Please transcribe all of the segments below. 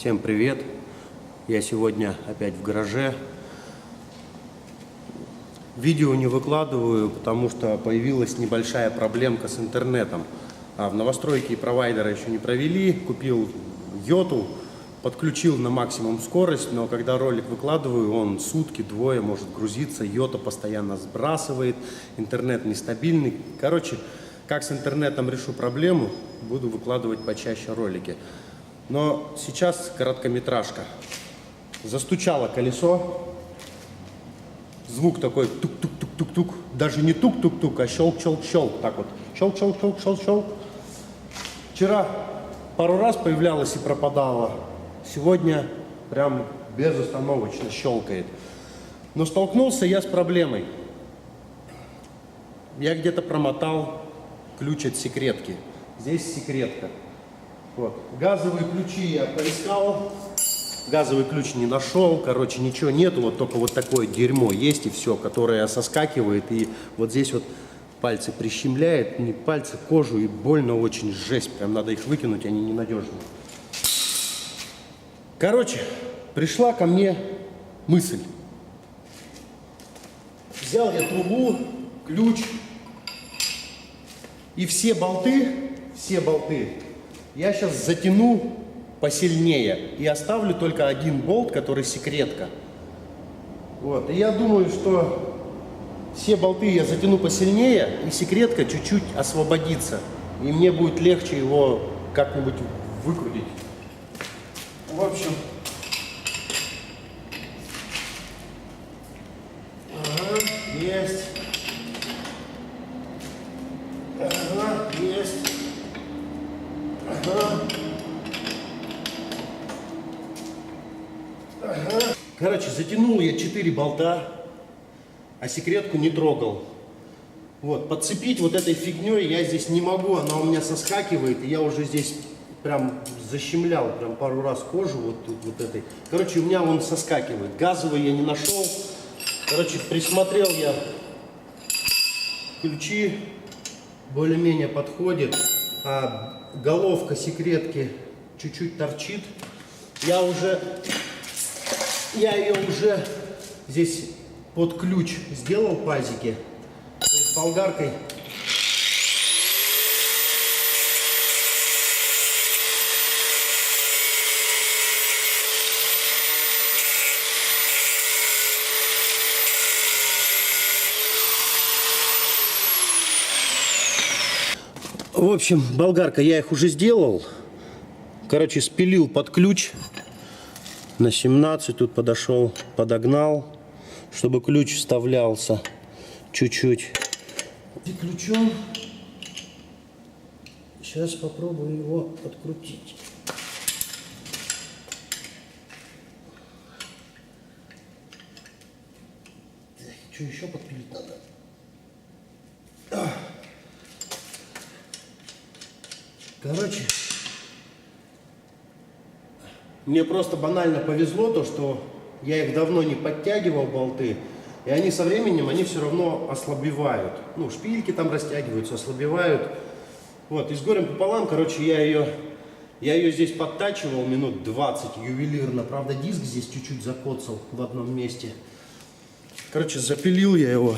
Всем привет! Я сегодня опять в гараже. Видео не выкладываю, потому что появилась небольшая проблемка с интернетом. В новостройке провайдера еще не провели. Купил йоту, подключил на максимум скорость, но когда ролик выкладываю, он сутки-двое может грузиться. Йота постоянно сбрасывает, интернет нестабильный. Короче, как с интернетом решу проблему, буду выкладывать почаще ролики. Но сейчас короткометражка. Застучало колесо. Звук такой тук-тук-тук-тук-тук. Даже не тук-тук-тук, а щелк-щелк-щелк. Так вот. Щелк-щелк-щелк-щелк-щелк. Вчера пару раз появлялось и пропадало. Сегодня прям безостановочно щелкает. Но столкнулся я с проблемой. Я где-то промотал ключ от секретки. Здесь секретка. Вот. Газовые ключи я поискал. Газовый ключ не нашел. Короче, ничего нету. Вот только вот такое дерьмо есть и все, которое соскакивает. И вот здесь вот пальцы прищемляет. Не пальцы, кожу. И больно очень, жесть. Прям надо их выкинуть, они ненадежные. Короче, пришла ко мне мысль. Взял я трубу, ключ. И все болты я сейчас затяну посильнее и оставлю только один болт, который секретка. Вот. И я думаю, что все болты я затяну посильнее, и секретка чуть-чуть освободится. И мне будет легче его как-нибудь выкрутить. В общем, есть. Есть. Короче, затянул я 4 болта, а секретку не трогал. Вот, подцепить вот этой фигней я здесь не могу, она у меня соскакивает, и я уже здесь прям защемлял прям пару раз кожу вот тут вот этой. Короче, у меня он соскакивает. Газовый я не нашел. Короче, присмотрел я ключи, более-менее подходит, а головка секретки чуть-чуть торчит. Я ее уже здесь под ключ сделал пазики. То есть болгаркой. В общем, болгарка, я их уже сделал. Короче, спилил под ключ. На 17 тут подошел, подогнал, чтобы ключ вставлялся чуть-чуть. И ключом сейчас попробую его открутить. Что еще подпилить надо? Короче, мне просто банально повезло то, что я их давно не подтягивал, болты, и они со временем, они все равно ослабевают. Ну, шпильки там растягиваются, ослабевают. Вот, и с горем пополам, короче, я ее здесь подтачивал минут 20 ювелирно. Правда, диск здесь чуть-чуть закоцал в одном месте. Короче, запилил я его.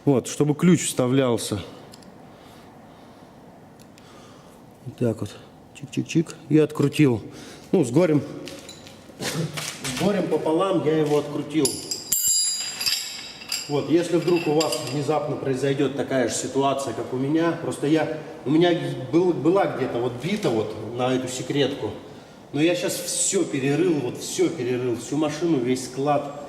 Вот, чтобы ключ вставлялся. Вот так вот. Чик-чик-чик. И открутил. Ну, с горем пополам я его открутил. Вот, если вдруг у вас внезапно произойдет такая же ситуация, как у меня. Просто у меня была где-то вот бита вот на эту секретку. Но я сейчас все перерыл, всю машину, весь склад.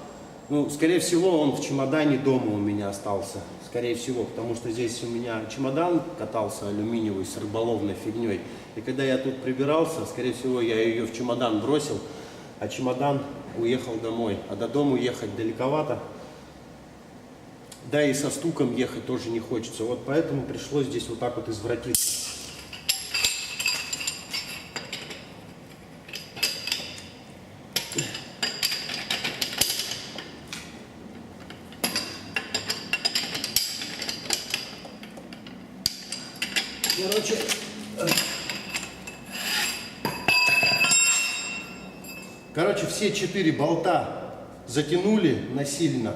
Ну, скорее всего, он в чемодане дома у меня остался. Скорее всего, потому что здесь у меня чемодан катался алюминиевый с рыболовной фигней. И когда я тут прибирался, скорее всего, я ее в чемодан бросил, а чемодан уехал домой. А до дома ехать далековато. Да и со стуком ехать тоже не хочется. Вот поэтому пришлось здесь вот так вот извратиться. Короче, все 4 болта затянули насильно.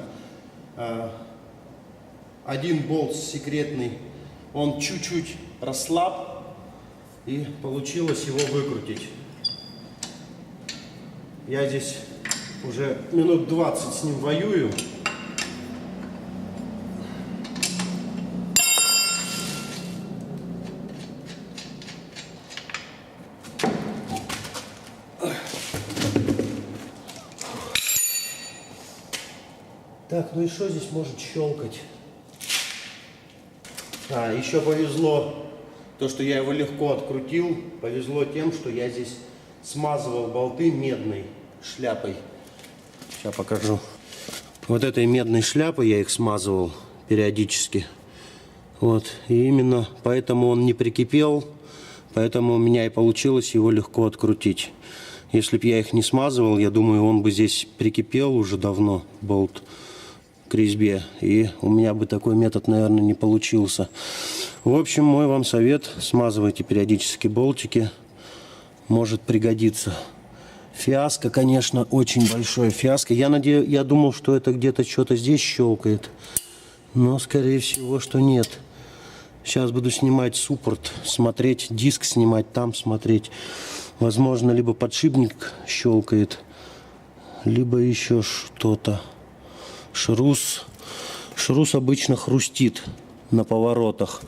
Один болт секретный, он чуть-чуть расслаб, и получилось его выкрутить. Я здесь уже минут 20 с ним воюю. Так, ну и что здесь может щелкать? Еще повезло то, что я его легко открутил. Повезло тем, что я здесь смазывал болты медной шляпой. Сейчас покажу. Вот этой медной шляпой я их смазывал периодически. Вот. И именно поэтому он не прикипел. Поэтому у меня и получилось его легко открутить. Если бы я их не смазывал, я думаю, он бы здесь прикипел уже давно, болт к резьбе. И у меня бы такой метод, наверное, не получился. В общем, мой вам совет: смазывайте периодически болтики. Может пригодиться. Фиаско, конечно, очень большое фиаско. Я думал, что это где-то что-то здесь щелкает. Но, скорее всего, что нет. Сейчас буду снимать суппорт, смотреть, диск снимать, там смотреть. Возможно, либо подшипник щелкает, либо еще что-то. Шрус обычно хрустит на поворотах.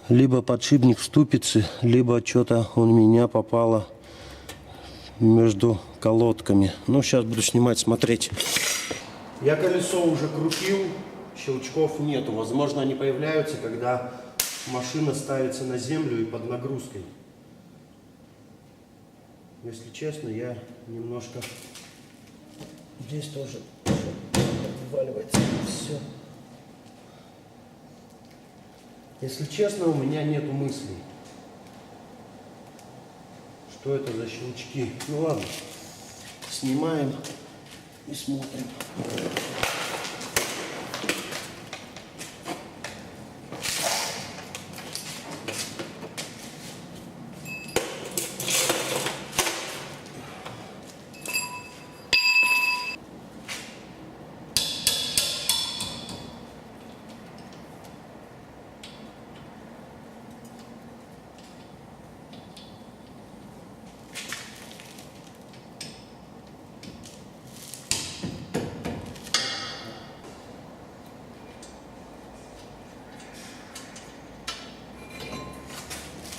Либо подшипник в ступице, либо что-то у меня попало между колодками. Ну, сейчас буду снимать, смотреть. Я колесо уже крутил, щелчков нету. Возможно, они появляются, когда машина ставится на землю и под нагрузкой. Если честно, я немножко... Здесь тоже отваливается все. Если честно, у меня нету мыслей, что это за щелчки. Ну ладно, снимаем и смотрим.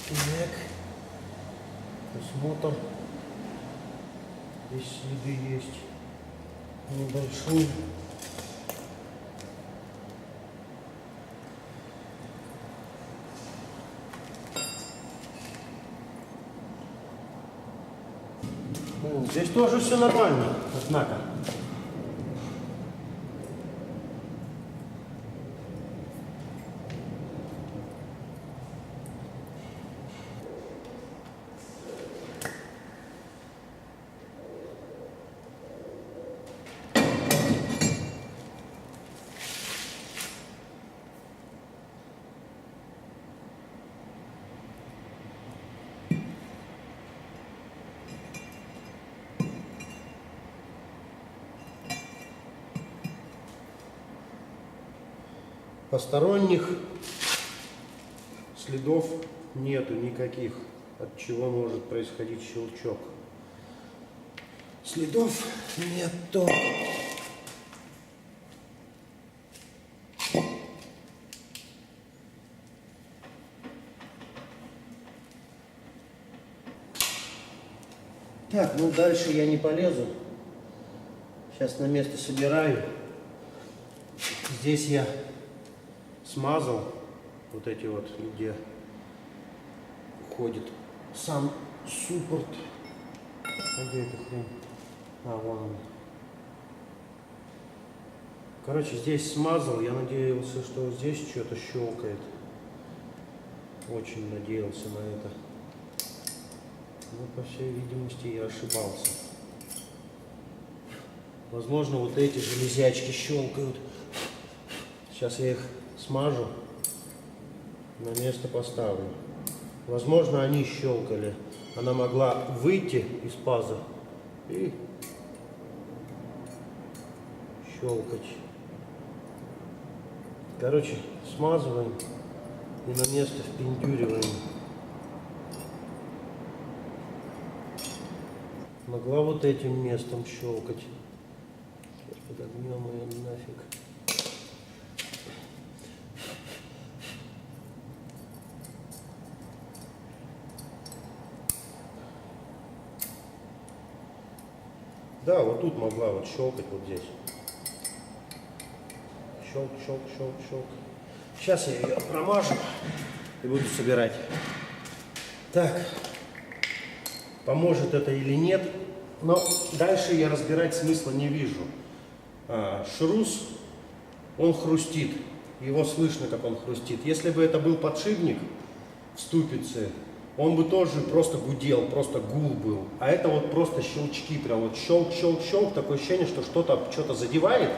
Так, осмотр. Здесь следы есть небольшие. Здесь тоже все нормально, однако. Посторонних следов нету никаких, от чего может происходить щелчок. Следов нету. Так, ну дальше я не полезу. Сейчас на место собираю. Здесь я смазал вот эти вот, где ходит сам суппорт. А где эта хрень? Вон он. Короче, здесь смазал. Я надеялся, что здесь что-то щелкает. Очень надеялся на это. Но, по всей видимости, я ошибался. Возможно, вот эти железячки щелкают. Сейчас я их смажу, на место поставлю. Возможно, они щелкали. Она могла выйти из паза и щелкать. Короче, смазываем и на место впендюриваем. Могла вот этим местом щелкать. Сейчас подогнем ее нафиг. Да, вот тут могла вот щелкать вот здесь. Щелк, щелк, щелк, щелк. Сейчас я ее промажу и буду собирать. Так, поможет это или нет, но дальше я разбирать смысла не вижу. Шрус, он хрустит, его слышно, как он хрустит. Если бы это был подшипник в ступице, он бы тоже просто гудел, просто гул был. А это вот просто щелчки, прям вот щелк, щелк, щелк, такое ощущение, что что-то задевает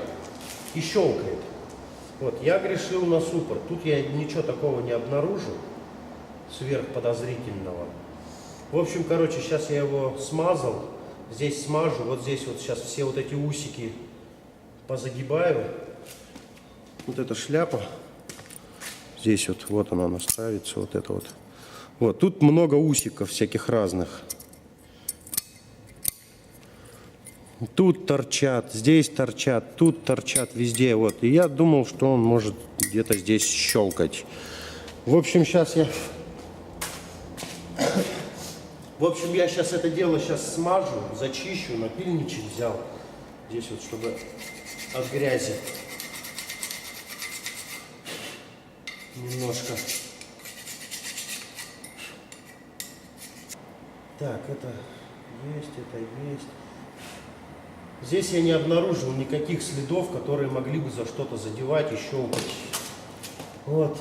и щелкает. Вот, я грешил на суппорт. Тут я ничего такого не обнаружил, сверхподозрительного. В общем, короче, сейчас я его смазал. Здесь смажу, вот здесь вот сейчас все вот эти усики позагибаю. Вот эта шляпа. Здесь вот она наставится, вот это вот. Вот, тут много усиков всяких разных. Тут торчат, здесь торчат, тут торчат, везде. Вот. И я думал, что он может где-то здесь щелкать. В общем, сейчас я сейчас это дело смажу, зачищу, напильничек взял. Здесь вот, чтобы от грязи немножко. Так, это есть, это есть. Здесь я не обнаружил никаких следов, которые могли бы за что-то задевать и щелкать. Вот.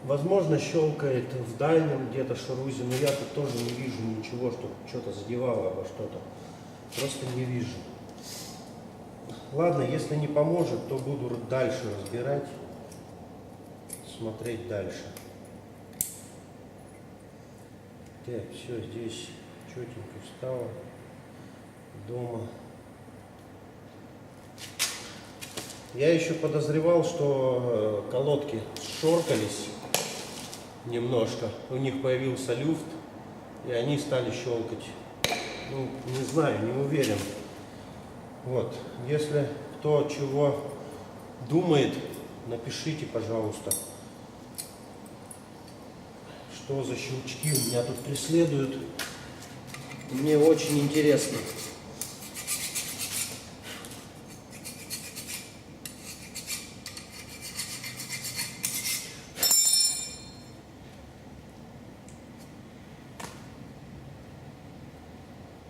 Возможно, щелкает в дальнем где-то шарузе, но я тут тоже не вижу ничего, чтобы что-то задевало обо что-то. Просто не вижу. Ладно, если не поможет, то буду дальше разбирать, смотреть дальше. Так, все, здесь четенько встало. Дома. Я еще подозревал, что колодки шоркались немножко. У них появился люфт, и они стали щелкать. Ну, не знаю, не уверен. Вот, если кто чего думает, напишите, пожалуйста. Что за щелчки у меня тут преследуют. Мне очень интересно.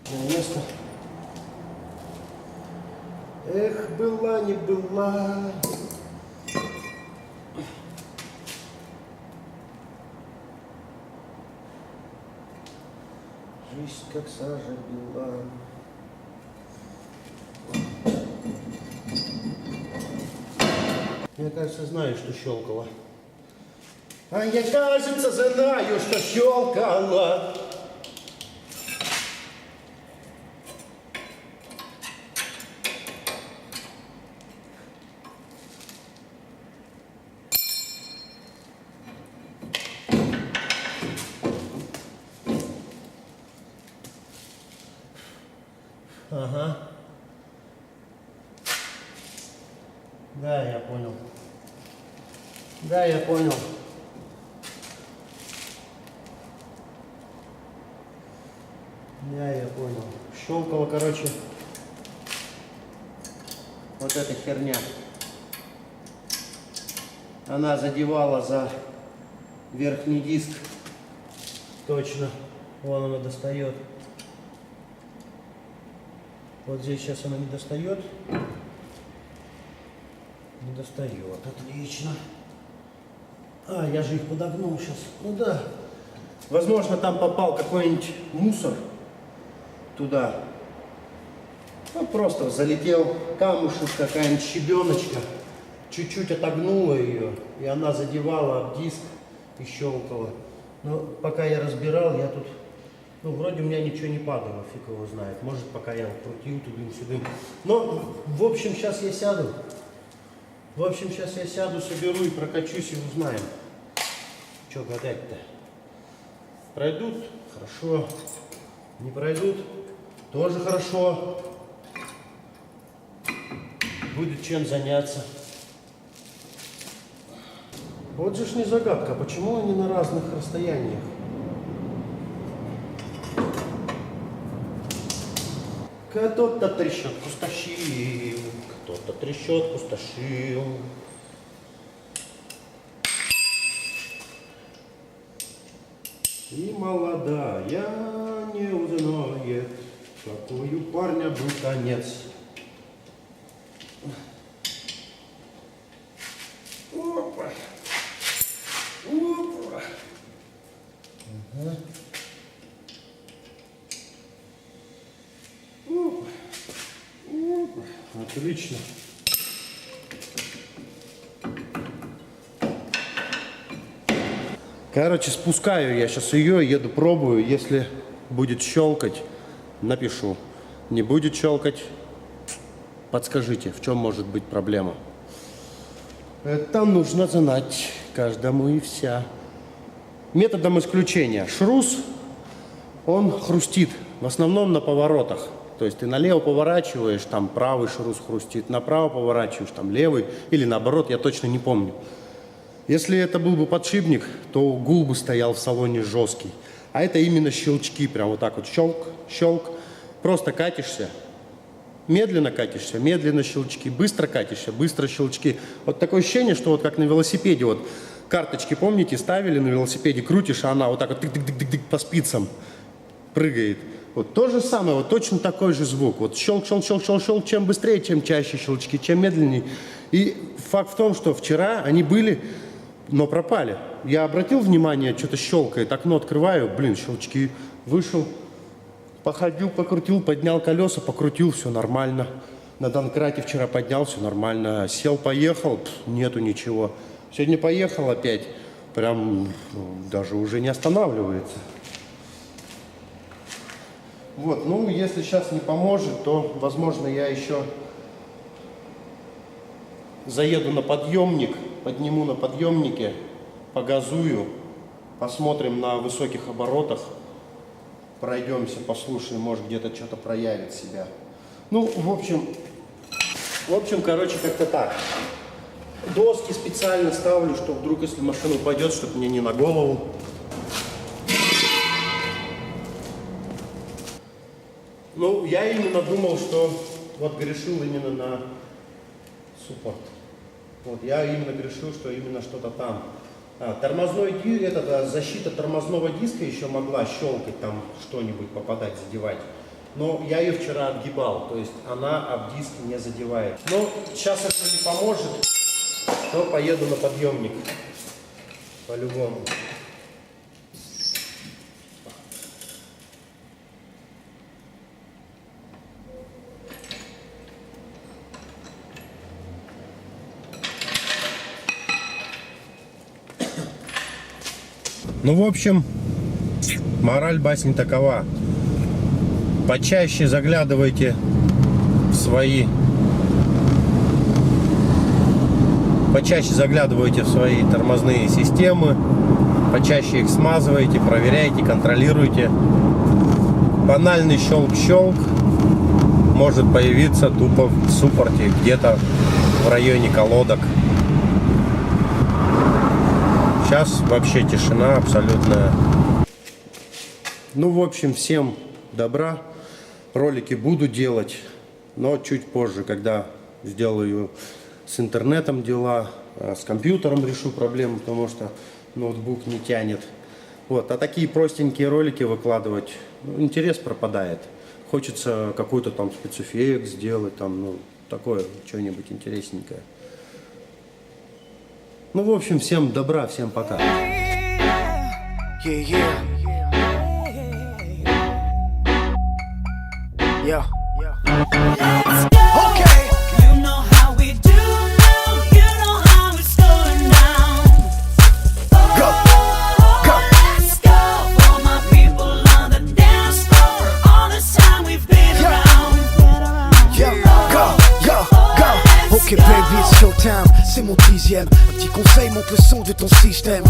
На место. Эх, была не была. Жизнь как сажа бела. Я, кажется, знаю, что щелкало. А я, кажется, знаю, что щелкало. Ага. Да, я понял. Да, я понял. Да, я понял. Щелкала, короче, вот эта херня. Она задевала за верхний диск. Точно. Вон она достает. Вот здесь сейчас она не достает. Не достает. Отлично. А, я же их подогнул сейчас. Ну да. Возможно, там попал какой-нибудь мусор туда. Ну, просто залетел камушек, какая-нибудь щебеночка. чуть-чуть отогнула ее, и она задевала об диск и щелкала. Но пока я разбирал, я тут, ну, вроде у меня ничего не падало, фиг его знает. Может, пока я крутил тудым-сюдым. Но, в общем, сейчас я сяду. Соберу и прокачусь, и узнаем. Что гадать-то? Пройдут? Хорошо. Не пройдут? Тоже хорошо. Будет чем заняться. Вот же ж не загадка, почему они на разных расстояниях? Кто-то трещотку стащил, кто-то трещотку стащил. И молодая не узнает, какой у парня был конец. Опа! Опа! Ага. Опа! Опа! Отлично. Короче, спускаю я сейчас ее, еду пробую. Если будет щелкать, напишу. Не будет щелкать, подскажите, в чем может быть проблема. Это нужно знать каждому и вся. Методом исключения. Шрус, он хрустит, в основном на поворотах. То есть ты налево поворачиваешь, там правый шрус хрустит, направо поворачиваешь, там левый, или наоборот, я точно не помню. Если это был бы подшипник, то гул бы стоял в салоне жесткий. А это именно щелчки, прям вот так вот щелк, щелк. Просто катишься, медленно щелчки, быстро катишься, быстро щелчки. Вот такое ощущение, что вот как на велосипеде, вот карточки, помните, ставили на велосипеде, крутишь, а она вот так вот тык-тык-тык-тык по спицам прыгает. Вот то же самое, вот точно такой же звук. Вот щелк, щелк, щелк, щелк, щелк, чем быстрее, чем чаще щелчки, чем медленнее. И факт в том, что вчера они были, но пропали. Я обратил внимание, что-то щелкает, окно открываю, блин, щелчки, вышел, походил, покрутил, поднял колеса, покрутил, все нормально. На Донкрате вчера поднял, все нормально. Сел, поехал, нету ничего. Сегодня поехал опять, прям даже уже не останавливается. Вот, ну, если сейчас не поможет, то, возможно, я еще заеду на подъемник, подниму на подъемнике, погазую, посмотрим на высоких оборотах, пройдемся, послушаем, может, где-то что-то проявит себя. Ну, в общем, короче, как-то так. Доски специально ставлю, чтобы вдруг, если машина упадет, чтобы мне не на голову. Ну, я именно думал, что вот грешил именно на суппорт. Вот, я именно грешил, что именно что-то там. Тормозной диск, защита тормозного диска еще могла щелкать, там что-нибудь попадать, задевать. Но я ее вчера отгибал, то есть она об диск не задевает. Но сейчас, если не поможет, то поеду на подъемник. По-любому. Ну, в общем, мораль басни такова. Почаще заглядывайте в свои тормозные системы, почаще их смазывайте, проверяйте, контролируйте. Банальный щелк-щелк может появиться тупо в суппорте, где-то в районе колодок. Сейчас вообще тишина абсолютная. Ну, в общем, всем добра. Ролики буду делать, но чуть позже, когда сделаю с интернетом дела, с компьютером решу проблему, потому что ноутбук не тянет. Вот, а такие простенькие ролики выкладывать, ну, интерес пропадает. Хочется какой-то там спецэффект сделать, там, ну, такое, что-нибудь интересненькое. Ну, в общем, всем добра, всем пока. Okay. You know how we do now, you know Yeah, go, yo, go. Ok baby, it's showtime, c'est mon 10e. Un petit conseil, monte le son de ton système.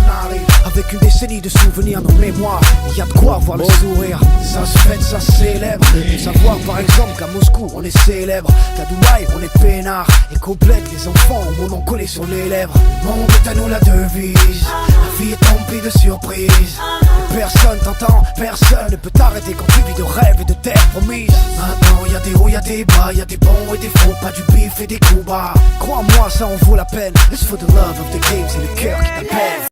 Avec une décennie de souvenirs dans mémoire, y a de quoi voir le sourire. Ça se fête, ça se célèbre. Faut savoir par exemple qu'à Moscou on est célèbre, qu'à Dubaï on est peinard, et qu'au bled les enfants ont mon nom collé sur les lèvres. Le monde est à nous la devise, la vie est emplie de surprises. Et personne t'entend, personne ne peut t'arrêter quand tu vis de rêves et de terres promises. Maintenant y'a des hauts, y'a des bas, y'a des bons et des faux, pas du bif et des coups bas. Crois-moi, ça en vaut la peine. It's for the love of the game, c'est le cœur qui t'appelle.